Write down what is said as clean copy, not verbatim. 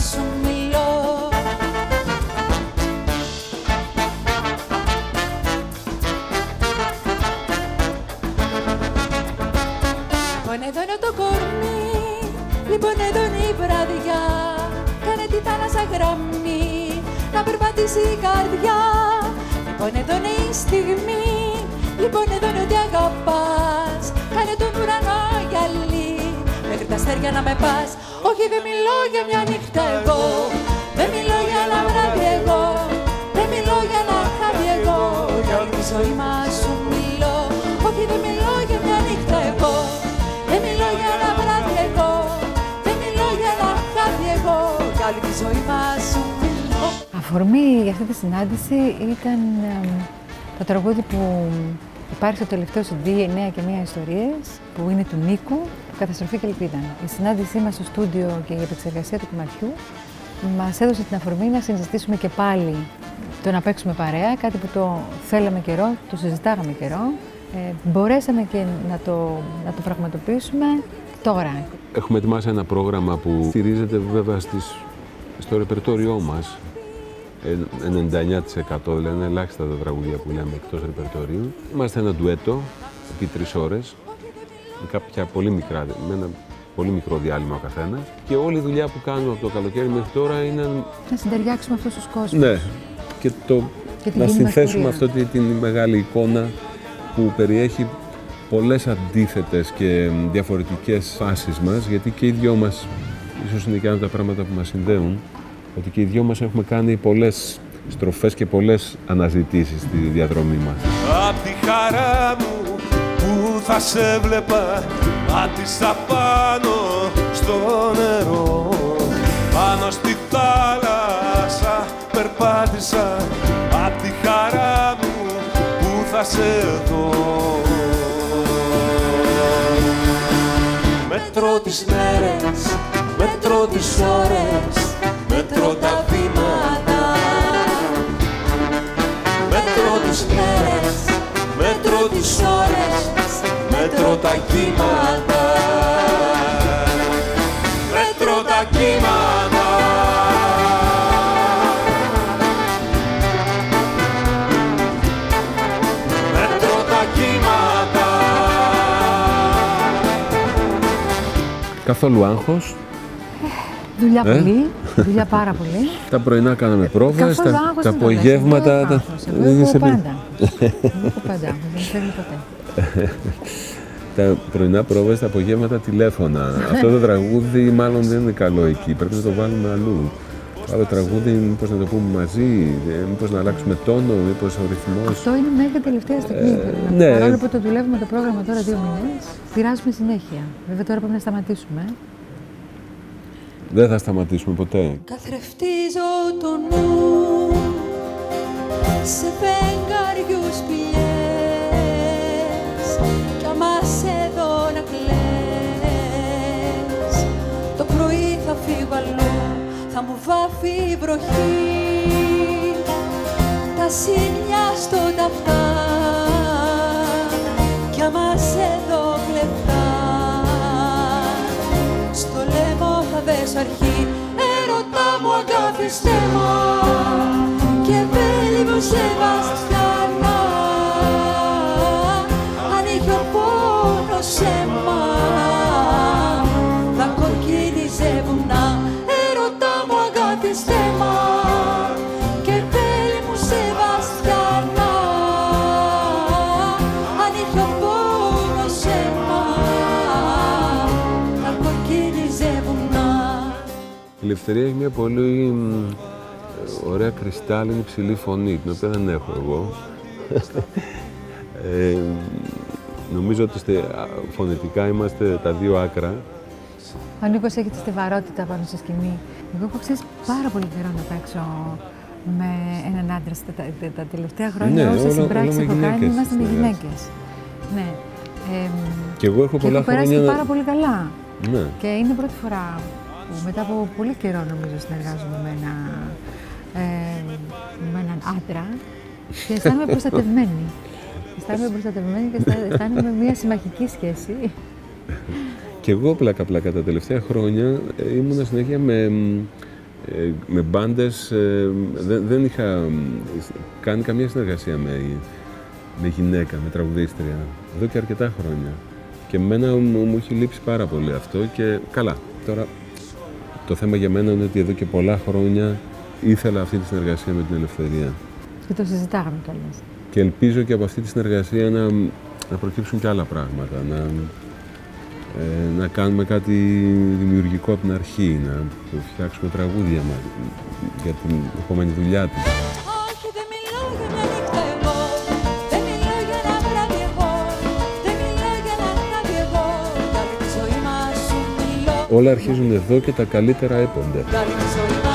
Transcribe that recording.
σου μιλώ. Λοιπόν εδώ είναι το κορμί, λοιπόν εδώ είναι η βραδιά. Κάνε τη θάλασσα γραμμή, να περπατήσει η καρδιά. Λοιπόν εδώ είναι η στιγμή, λοιπόν εδώ είναι ότι αγαπάς. Κάνε τον ουρανό γυαλί, μέχρι τα αστέρια να με πας. Όχι δεν μιλώ για μια νύχτα εγώ, δεν μιλώ για ένα βράδυ εγώ, δεν μιλώ για ένα χάδι εγώ, για όλη τη ζωή μας σου μιλώ. Όχι δεν μιλώ για μια νύχτα εγώ, δεν μιλώ για ένα βράδυ εγώ, δεν μιλώ για ένα χάδι εγώ, για όλη τη ζωή μας σου μιλώ. Αφορμή για αυτή τη συνάντηση ήταν το τραγούδι που υπάρχει στο τελευταίο CD, 9 και 1 ιστορίες, που είναι του Νίκου, Καταστροφή και Ελπίδα. Η συνάντησή μας στο στούντιο και η επεξεργασία του κομματιού μας έδωσε την αφορμή να συζητήσουμε και πάλι το να παίξουμε παρέα, κάτι που το θέλαμε καιρό, το συζητάγαμε καιρό. Μπορέσαμε και να το πραγματοποιήσουμε τώρα. Έχουμε ετοιμάσει ένα πρόγραμμα που στηρίζεται βέβαια στο ρεπερτόριό μας. 99% δηλαδή είναι ελάχιστα τα τραγούδια που λέμε εκτός ρεπερτορίου. Είμαστε ένα ντουέτο επί 3 ώρες, με κάποια πολύ μικρά, με ένα πολύ μικρό διάλειμμα ο καθένας. Και όλη η δουλειά που κάνουμε από το καλοκαίρι μέχρι τώρα είναι να συντεριάξουμε αυτούς τους κόσμους. Ναι, και να συνθέσουμε αυτή τη μεγάλη εικόνα που περιέχει πολλές αντίθετες και διαφορετικές φάσεις μας, γιατί και οι δυο μας, ίσως είναι και ένα από τα πράγματα που μας συνδέουν, ότι και οι δυο μας έχουμε κάνει πολλές στροφές και πολλές αναζητήσεις στη διαδρομή μας. Απ' τη χαρά μου που θα σε βλέπα, πάτησα πάνω στο νερό, πάνω στη θάλασσα περπάτησα, απ' τη χαρά μου που θα σε δω. Μετρώ τις μέρες, μετρώ τις ώρες, μετρώ τα βήματα. Μετρώ τις μέρες, μετρώ τις ώρες, μετρώ τα κύματα. Μετρώ τα κύματα. Μετρώ τα κύματα. Καθόλου άγχος. Δουλειά πολύ, δουλειά πάρα πολύ. Τα πρωινά κάναμε πρόβες, τα απογεύματα. Δεν έχω πάντα. Δεν έχω πάντα, δεν φεύγει ποτέ. Τα πρωινά πρόβες, τα απογεύματα τηλέφωνα. Αυτό το τραγούδι μάλλον δεν είναι καλό εκεί, πρέπει να το βάλουμε αλλού. Άλλο τραγούδι, μήπως να το πούμε μαζί, μήπως να αλλάξουμε τόνο, μήπως ο ρυθμός. Αυτό είναι μέχρι τελευταία στιγμή. Ναι. Παρόλο που το δουλεύουμε το πρόγραμμα τώρα 2 μήνες, πειράζουμε συνέχεια. Βέβαια τώρα πρέπει να σταματήσουμε. Δεν θα σταματήσουμε ποτέ. Καθρεφτίζω το νου σε φεγγαριούς σπηλιές κι άμα σε δω να κλαις το πρωί θα φύγω αλλού, θα μου βάφει η βροχή τα σημεία στο ταυτά κι άμα σε δω κλεφτά στο λαιμό θα δέσω αρχή. Έρωτα μου αγάπησε μου και βέλη μου Σεβαστιανά, αν είχε ο πόνος αίμα θα κοκκίνιζε βουνά. Έρωτα μου αγάπησε μου και βέλη μου Σεβαστιανά, αν είχε ο πόνος αίμα θα κοκκίνιζε βουνά. Η Ελευθερία έχει μια πολύ ωραία κρυστάλλινη ψηλή φωνή, την οποία δεν έχω εγώ. Νομίζω ότι φωνητικά είμαστε τα δύο άκρα. Ο Νίκος έχει τη στιβαρότητα πάνω στη σκηνή. Εγώ έχω ξέρει πάρα πολύ καιρό να παίξω με έναν άντρα. Τα τελευταία χρόνια όσες συμπράξεις έχω κάνει, είμαστε με γυναίκες. Ναι. Και εγώ έχω πολλά χρόνια. Περάσει πάρα πολύ καλά. Ναι. Και είναι πρώτη φορά που μετά από πολύ καιρό νομίζω συνεργάζομαι με έναν άντρα και αισθάνομαι προστατευμένη. Αισθάνομαι προστατευμένη και αισθάνομαι μια συμμαχική σχέση. Και εγώ πλάκα τα τελευταία χρόνια ήμουνα συνέχεια Με μπάντες δεν είχα κάνει καμία συνεργασία με γυναίκα, με τραγουδίστρια, εδώ και αρκετά χρόνια. Και εμένα μου έχει λείψει πάρα πολύ αυτό και καλά. Τώρα το θέμα για μένα είναι ότι εδώ και πολλά χρόνια ήθελα αυτή τη συνεργασία με την Ελευθερία. Και το συζητάγαμε κιόλας. Και ελπίζω και από αυτή τη συνεργασία να προκύψουν και άλλα πράγματα. Να κάνουμε κάτι δημιουργικό από την αρχή, να φτιάξουμε τραγούδια για την επόμενη δουλειά της. Όχι, δεν μιλάω για μια νύχτα εγώ, δεν μιλάω για ένα βράδυ εγώ, δεν μιλάω για ένα βράδυ εγώ, για τη ζωή μας σου μιλώ. Όλα αρχίζουν εδώ και τα καλύτερα έπονται. Για τη ζωή μας